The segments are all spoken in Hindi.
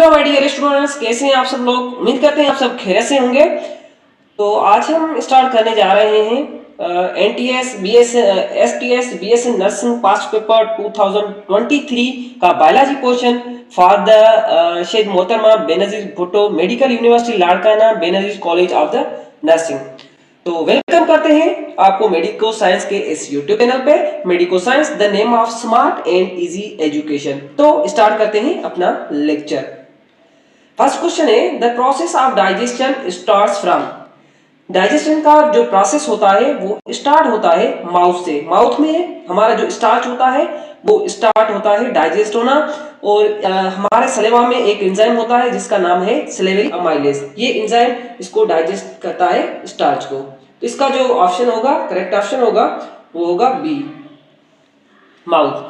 हेलो माय डियर स्टूडेंट्स, कैसे हैं आप सब लोग। उम्मीद करते हैं आप सब खैरियत से होंगे। तो आज हम स्टार्ट करने जा रहे हैं NTS BS STS BSc nursing past paper 2023 का biology portion for the Sheikh मोहतरमा Benazir Bhutto medical university Larkana Benazir college of the nursing. तो वेलकम करते हैं आपको मेडिको साइंस के इस यूट्यूब चैनल पे, medico science the name of smart and easy education. तो स्टार्ट करते हैं अपना लेक्चर। फर्स्ट क्वेश्चन है the process of digestion starts from. Digestion का जो प्रोसेस होता है वो स्टार्ट होता है माउथ से। माउथ में हमारा जो स्टार्च होता है वो स्टार्ट होता है डाइजेस्ट होना, और हमारे सलेवा में एक एंजाइम होता है जिसका नाम है सलेवरी अमाइलेज। ये एंजाइम इसको डाइजेस्ट करता है स्टार्च को। तो इसका जो ऑप्शन होगा, करेक्ट ऑप्शन होगा, वो होगा B, mouth.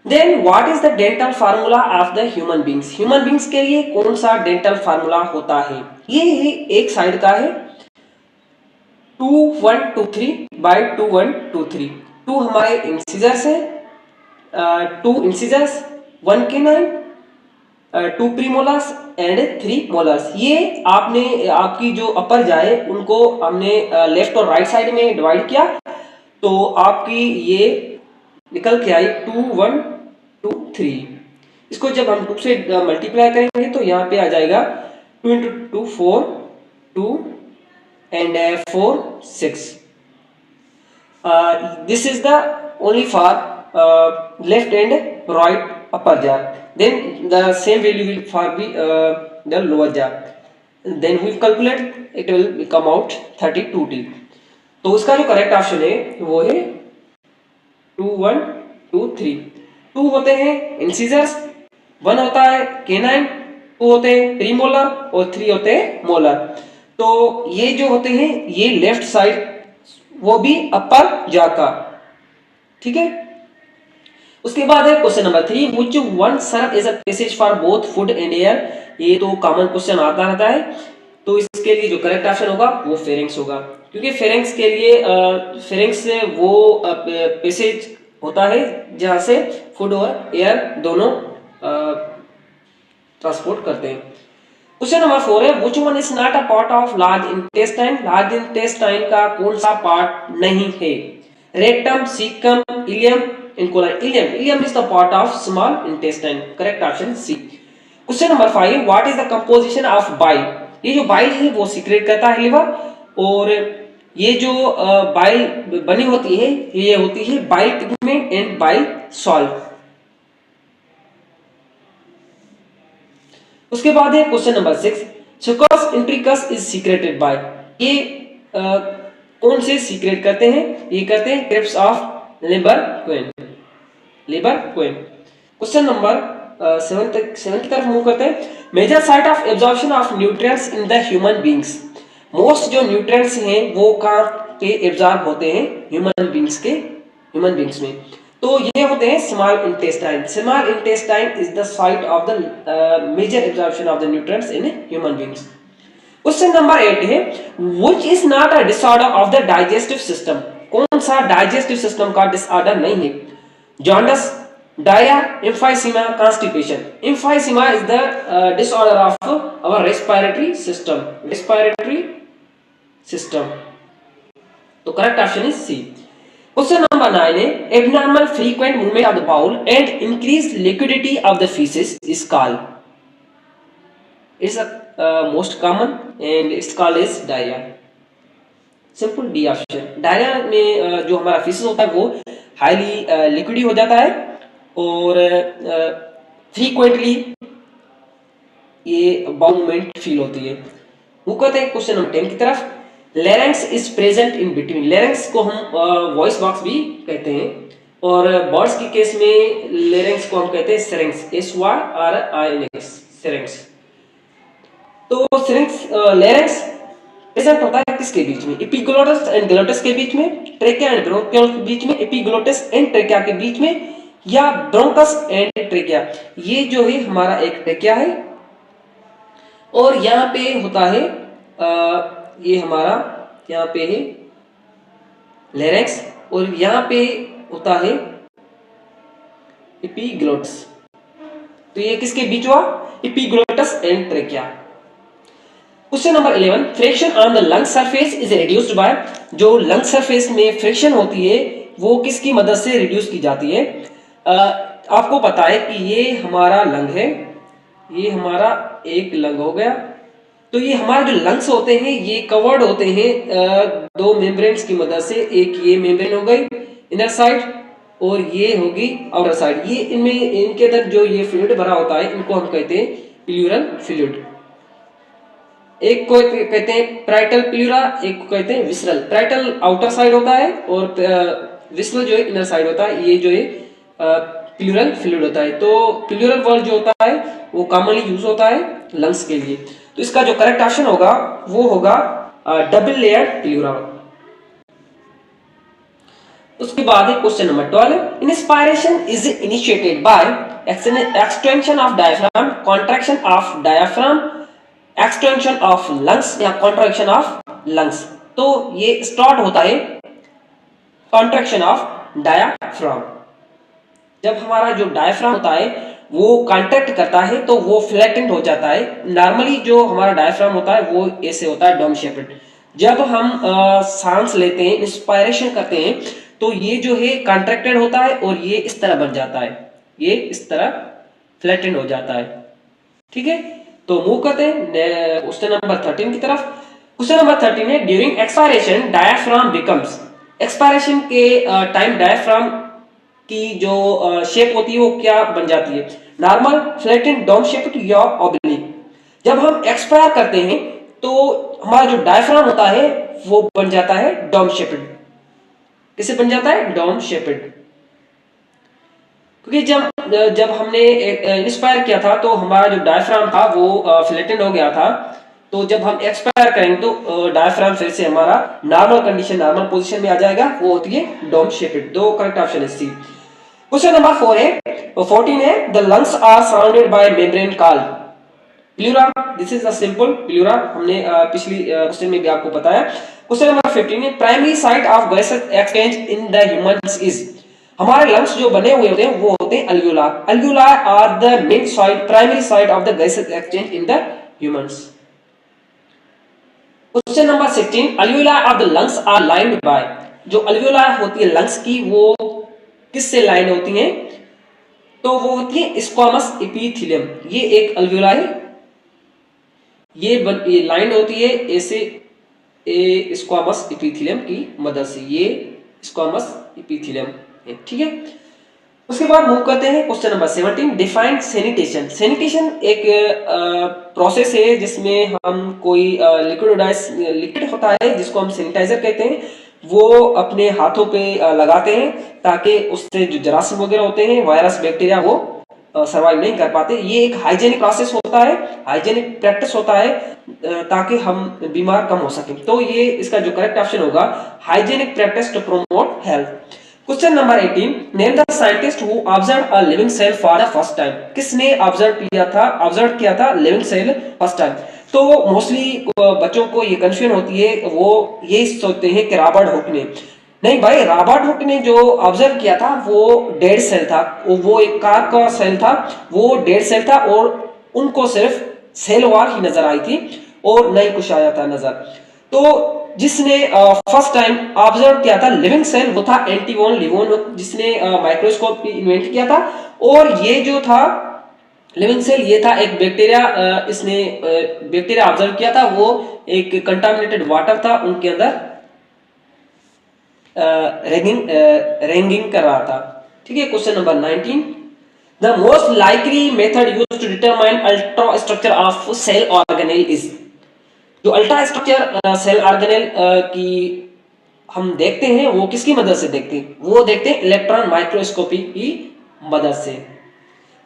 Then what is the dental formula of the human beings. Human beings के लिए कौन सा डेंटल फार्मूला होता है। ये है एक साइड का है 2123 बाय 2123। 2 हमारे इंसिजर्स है, 2 incisors, 1 canine, 2 premolars and 3 molars. ये आपने आपकी जो अपर जाए उनको हमने लेफ्ट और राइट साइड में डिवाइड किया, तो आपकी ये निकल के आई 2123। इसको जब हम 2 से मल्टीप्लाई करेंगे तो यहाँ पे आ जाएगा 2 into 2 4, 2 and 4 6. This is the only for left and right upper jaw. Then the same value will for be the lower jaw. Then we calculate, it will come out 32 teeth. तो उसका जो करेक्ट ऑप्शन है वो है 2 1 2 3। 2 होते हैं इंसिजर्स, 1 होता है केनाइन, 2 होते हैं प्रीमोलर और 3 होते हैं मोलर। तो ये जो होते हैं ये लेफ्ट साइड, वो भी अपर जा का, ठीक है। उसके बाद है question number 3, which one serve as a passage for both food and air. ये तो कॉमन क्वेश्चन आता रहता है। तो इसके लिए जो करेक्ट ऑप्शन होगा वो फेरिंग्स होगा, क्योंकि फेरिंग्स के लिए फेरिंग्स से वो पैसेज होता है जहां से फूड और एयर दोनों ट्रांसपोर्ट करते हैं। क्वेश्चन नंबर 4 है which one is not a part of large intestine. Large intestine का कौन सा पार्ट नहीं है। Rectum, caecum, ileum and colon. Ileum is the part of small intestine. Correct option C. Question number 5 what is the composition of bile. ये जो बाइल है वो सीक्रेट करता है लिवर, और ये जो बाइल बनी होती है ये होती है bile pigment and bile salt. उसके बाद है question number 6, succus entericus is secreted by. ये कौन से सीक्रेट करते हैं। ये करते हैं crypts of Lieberkuhn. Lieberkuhn. Question number 7 की तरफ मूव करते हैं। Major site of absorption of nutrients in the human beings. Most जो न्यूट्रिएंट्स हैं वो कहाँ पे एब्जॉर्ब होते हैं ह्यूमन बींग्स में। तो ये होते हैं small intestine. Small intestine is the site of the major absorption of the nutrients in human beings. Question number 8 है which is not a disorder of the digestive system. कौन सा डाइजेस्टिव सिस्टम का डिसऑर्डर नहीं है। Jaundice, diarrhoea, emphysema, constipation. Emphysema is the disorder of our respiratory system. तो correct option is C. Question number 9 है abnormal frequent movement of the bowel and increase liquidity of the faeces is called. It's most common and it's called is diarrhoea. Simple D option. Diarrhoea में जो हमारा फीसेस होता है वो हाईली लिक्विडी हो जाता है और फ्रीक्वेंटली ये बाउल मूवमेंट फील होती है। वो कहते हैं क्वेश्चन नंबर 10 की तरफ, larynx is present in between. Larynx को हम वॉइस बॉक्स भी कहते हैं, और बर्ड्स की केस में लेरेंक्स को हम कहते हैं सेरेंक्स, SYRINX, सेरेंक्स। तो सेरेंक्स लेरेंक्स प्रेजेंट होता है किसके बीच में। एपिग्लोटिस एंड ग्लोटिस के बीच में, ट्रेकिया एंड ब्रोंकियल के बीच में, एपिग्लोटिस एंड ट्रेकिया के बीच में, या ब्रोंकस एंड ट्रेकिया। ये जो है हमारा एक ट्रेकिया है, और यहाँ पे होता है ये हमारा यहाँ पे है लेरेंक्स, और यहाँ पे होता है एपिग्लोटिस। तो ये किसके बीच हुआ? Epiglottis and trachea. Question number 11, friction on the lung surface is reduced by, जो लंग सरफेस में फ्रिक्शन होती है वो किसकी मदद से रिड्यूस की जाती है? आपको पता है कि ये हमारा लंग है, ये हमारा एक लंग हो गया। तो ये हमारे जो लंग्स होते हैं ये कवर्ड होते हैं दो मेम्ब्रेन्स की मदद से। एक ये मेम्ब्रेन हो गई इनर साइड और ये होगी आउटर साइड। ये इनमें इनके अंदर जो ये फ्लूइड भरा होता है इनको हम कहते हैं प्लूरल फ्लूइड। एक को कहते हैं पैराइटल प्लूरा, एक को कहते हैं विसरल। पैराइटल आउटर साइड होता है और विसरल जो है इनर साइड होता है। ये जो है प्लूरल फ्लूइड होता है। तो प्लूरल वर्ड जो होता है वो कॉमनली यूज होता है लंग्स के लिए। तो इसका जो करेक्ट ऑप्शन होगा वो होगा डबल लेयर प्लूरा। उसके बाद है question number 12, inspiration is initiated by extension of diaphragm, contraction of diaphragm, extension of lungs या कॉन्ट्रैक्शन ऑफ लंग्स। तो ये स्टार्ट होता है कॉन्ट्रैक्शन ऑफ डायफ्राम। जब हमारा जो डायफ्राम होता है वो कॉन्ट्रैक्ट करता है तो वो फ्लैटेंड हो जाता है। नॉर्मली जो हमारा डायफ्राम होता है वो ऐसे होता है डोम शेप्ड। जब हम सांस लेते हैं, इंस्पायरेशन करते हैं, तो ये जो है कॉन्ट्रैक्टेड होता है और ये इस तरह बन जाता है, ये इस तरह फ्लैटेंड हो जाता है। ठीक है, तो मूव करते हैं क्वेश्चन नंबर 13 की तरफ। क्वेश्चन नंबर 13 है, during expiration diaphragm becomes, expiration के टाइम डायफ्राम की जो शेप होती है वो क्या बन जाती है? नॉर्मल, फ्लैटेंड, डोम शेप्ड या ऑब्लिक। जब हम एक्सपायर करते हैं तो हमारा जो डायफ्राम होता है वो बन जाता है डोम शेप्ड। किसे बन जाता है? Dome shaped. क्योंकि जब हमने इंस्पायर किया था तो हमारा जो डायफ्राम था वो फ्लैटेंड हो गया था। तो जब हम एक्सपायर करेंगे तो डायफ्राम फिर से हमारा नॉर्मल कंडीशन, नॉर्मल पोजीशन में आ जाएगा, वो होती है डोम शेप्ड। दो करेक्ट ऑप्शन है सी। क्वेश्चन नंबर 4 है, 14 है, the lungs are surrounded by membrane called pleura. This is a simple pleura, हमने पिछली क्वेश्चन में भी आपको बताया। क्वेश्चन नंबर 15 है, primary site of gases exchange in the humans is, हमारे लंग्स जो बने हुए होते हैं वो होते हैं alveolar. Alveolar are the main site, primary site of the gases exchange in the humans. Question number 16, alveolar of the lungs are lined by, जो अल्वियोलार होती है लंग्स की वो किससे लाइन होती हैं? तो वो होती है स्क्वामस एपिथेलियम। ये एक अल्वियोलार है, ये लाइन होती है ऐसे स्क्वामस एपिथेलियम की मदद से, ये स्क्वामस एपिथेलियम है। ठीक है, उसके बाद मूव करते हैं question number 17, define sanitation. Sanitation एक प्रोसेस है जिसमें हम कोई लिक्विड होता है जिसको हम सैनिटाइजर कहते हैं, वो अपने हाथों पे लगाते हैं ताकि उससे जो जरासीम वगैरह होते हैं, वायरस, बैक्टीरिया, वो सर्वाइव नहीं कर पाते। ये एक हाइजेनिक प्रोसेस होता है, हाइजेनिक प्रैक्टिस होता है ताकि हम बीमार कम हो सके। तो ये इसका जो करेक्ट ऑप्शन होगा hygienic practice to promote health. Question number 18, name the scientist who observe a living cell for the first time. किसने ऑब्जर्व किया था लिविंग सेल फर्स्ट टाइम? तो मोस्टली बच्चों को ये कंफ्यूजन होती है, वो ये सोचते हैं कि रॉबर्ट हुक ने। नहीं भाई, रॉबर्ट हुक ने जो ऑब्जर्व किया था वो डेड सेल था, वो एक कार का सेल था, वो डेड सेल था और उनको सिर्फ सेल वॉल ही नजर आई थी और नहीं कुछ आया था नजर। तो जिसने फर्स्ट टाइम ऑब्जर्व किया था लिविंग सेल वो था एंटी वॉन लिवोन, जिसने माइक्रोस्कोप इन्वेंट किया था। और ये जो था लिविंग सेल ये था एक बैक्टीरिया, इसने बैक्टीरिया ऑब्जर्व किया था, वो एक कंटामिनेटेड वाटर था उनके अंदर रैंगिंग कर रहा था। ठीक है, question number 19, the most likely method used to determine ultra structure of cell organelle is, जो अल्ट्रा स्ट्रक्चर सेल ऑर्गेनेल की हम देखते हैं वो किसकी मदद से देखते हैं? वो देखते हैं इलेक्ट्रॉन माइक्रोस्कोपी की मदद से।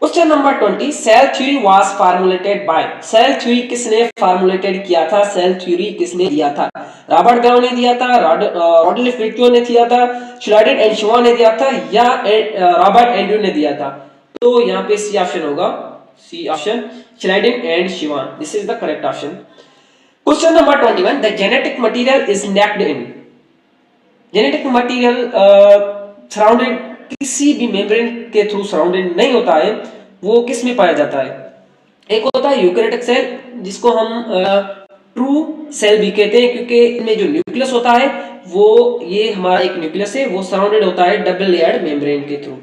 Question number 20, cell theory was formulated by, cell theory किसने फार्मुलेटेड किया था? सेल थ्योरी किसने दिया था? रॉबर्ट गाउ ने दिया था, रॉडल्फ विट्टियो ने दिया था, श्लाइडेन एंड शिवान ने दिया था, या रॉबर्ट एंड्रू ने दिया था? तो यहाँ पे सी ऑप्शन होगा, C option, Schleiden and Schwann. This is the correct option. Question number 21, the genetic material is naked in, genetic material surrounded किसी भी मेम्ब्रेन के थ्रू सराउंडेड नहीं होता है, वो किस में पाया जाता है? एक होता है यूकेरियोटिक सेल, जिसको हम ट्रू सेल भी कहते हैं, क्योंकि इनमें जो न्यूक्लियस होता है वो, ये हमारा एक न्यूक्लियस है, वो सराउंडेड होता है डबल लेयर्ड मेम्ब्रेन के थ्रू।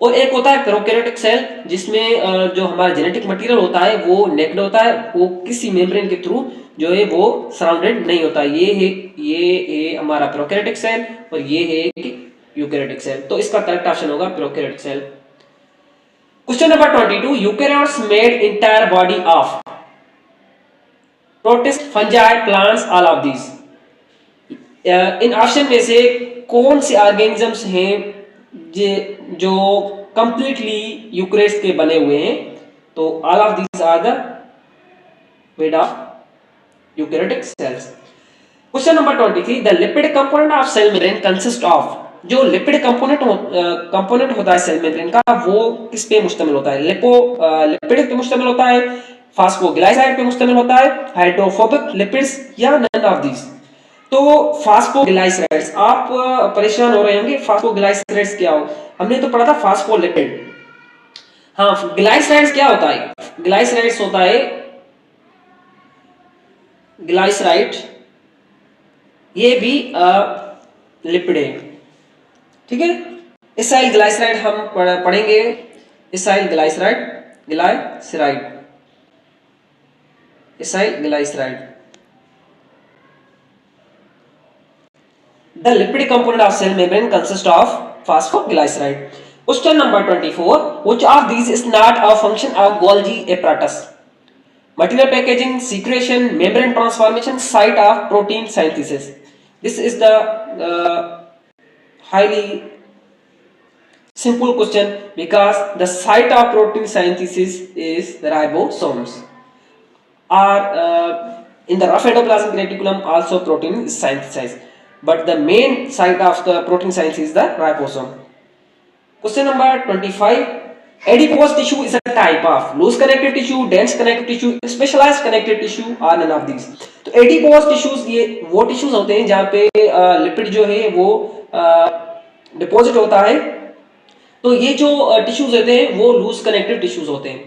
और एक होता है प्रोकैरियोटिक सेल, जिसमें जो हमारा जेनेटिक मटेरियल होता है वो नेक्ड होता है, वो किसी मेम्ब्रेन के थ्रू जो है वो सराउंडेड नहीं होता। ये है हमारा प्रोकैरियोटिक सेल, और ये है यूकेरियोटिक सेल। तो इसका करेक्ट ऑप्शन होगा prokaryotic cell. Question number 22, eukaryotes made entire body of protist, fungi, plants, all of these. इन ऑप्शन में से कौन से ऑर्गेनिजम्स हैं जो कंप्लीटली यूकेरियोट्स के बने हुए हैं? तो all of these are the made of eukaryotic cells. Question number 23, the lipid component of cell membrane consist of. जो लिपिड कंपोनेंट होता है सेल मेम्ब्रेन का, वो किस पे मुश्तमिल होता है? लिपिड पे मुश्तमिल होता है, फास्फोग्लाइसाइड पे मुश्तमिल होता है, हाइड्रोफोबिक लिपिड्स, या नन ऑफ दीज? तो फास्फोग्लाइसराइड्स, आप परेशान हो रहे होंगे फास्फोग्लाइसराइड्स क्या हो, हमने तो पढ़ा था फास्फोलिपिड। हाँ, ग्लाइसराइड्स क्या होता है? ग्लाइसराइड्स होता है, ग्लाइसराइड ये भी लिपिड है, ठीक है। इसाइल ग्लाइसराइड हम पढ़ेंगे, इसाइल ग्लाइसराइड, ग्लाइसराइड, इसाइल ग्लाइसराइड। The lipid component of cell membrane consists of phosphoglyceride. Question number 24. Which of these is not a function of Golgi apparatus? Material packaging, secretion, membrane transformation, site of protein synthesis. This is the highly simple question, because the site of protein synthesis is the ribosomes. Or in the rough endoplasmic reticulum also protein is synthesized, but the main site of the protein synthesis is the ribosome. Question number 25, adipose tissue is a type of loose connective tissue, dense connective tissue, specialized connective tissue, or none of these? तो adipose tissues ये वो tissues होते हैं जहाँ पे लिपिड जो है वो डिपॉजिट होता है। तो ये जो टिश्यूज होते हैं वो लूज कनेक्टिव टिश्यूज होते हैं।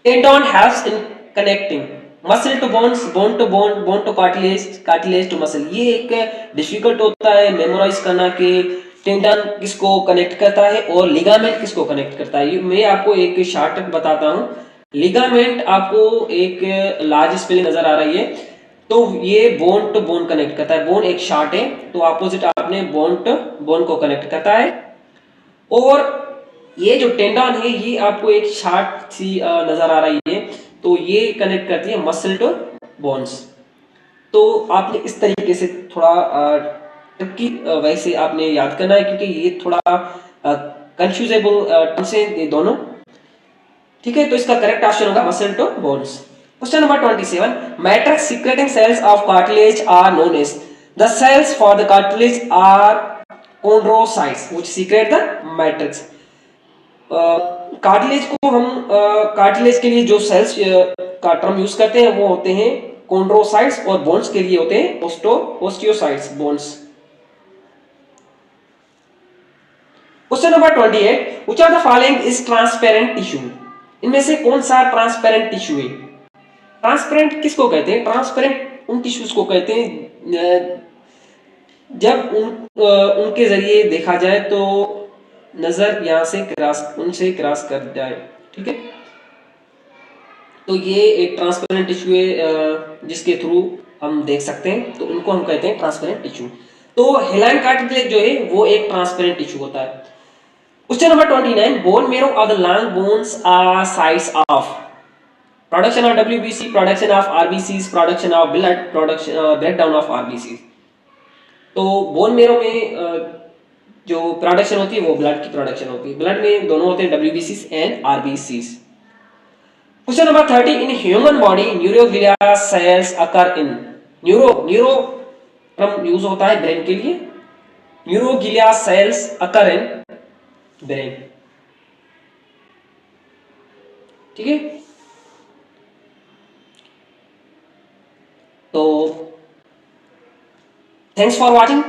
Tendon helps in connecting muscle to bones, bone to bone, bone to cartilage, cartilage to muscle. ये एक डिफिकल्ट होता है मेमोराइज करना कि टेंडन किसको कनेक्ट करता है और लिगामेंट किसको कनेक्ट करता है। मैं आपको एक शॉर्टकट बताता हूँ। लिगामेंट आपको एक लार्ज स्पेलिंग नजर आ रही है, तो ये बोन टू बोन कनेक्ट करता है। बोन एक शार्ट है, तो अपोजिट आपने बोन टू बोन को कनेक्ट करता है। और ये जो टेंडन है ये आपको एक शार्ट सी नजर आ रही है, तो ये कनेक्ट करती है मसल टू बोन्स। तो आपने इस तरीके से थोड़ा ट्रिकी वैसे आपने याद करना है, क्योंकि ये थोड़ा कंफ्यूजेबल टर्म से ये दोनों, ठीक है। तो इसका करेक्ट ऑप्शन होगा muscle to bones. Question number 27, matrix secreting cells of cartilage are known as. The cells for the cartilage are chondrocytes which secrete the matrix. Cartilage को हम कार्टिलेज के लिए जो सेल्स का टर्म यूज करते हैं वो होते हैं कॉन्ड्रोसाइट्स, और बोन्स के लिए होते हैं osteocytes, bones. Question number 28, which of the following is transparent tissue? इनमें से कौन सा ट्रांसपेरेंट टिश्यू है? ट्रांसपेरेंट किसको कहते हैं? ट्रांसपेरेंट उन टिश्यूज को कहते हैं जब उनके जरिए देखा जाए तो नजर यहां से उनसे क्रॉस कर जाए, ठीक है। तो ये एक ट्रांसपेरेंट टिश्यू है जिसके थ्रू हम देख सकते हैं, तो उनको हम कहते हैं ट्रांसपेरेंट टिश्यू। तो हेलाइन कार्टिलेज जो है वो एक ट्रांसपेरेंट टिश्यू होता है। Question number 29, bone marrow of the long bones are sites of production of WBC, production of RBCs, production of blood, production breakdown of RBCs। तो बोन मेरो में जो प्रोडक्शन होती है वो ब्लड की प्रोडक्शन होती है। ब्लड में दोनों होते हैं WBCs and RBCs। Question number 30, in human body neuroglia cells occur in. Neuro term use होता है ब्रेन के लिए। Neuroglia cells occur in brain, ठीक है। तो थैंक्स फॉर वॉचिंग।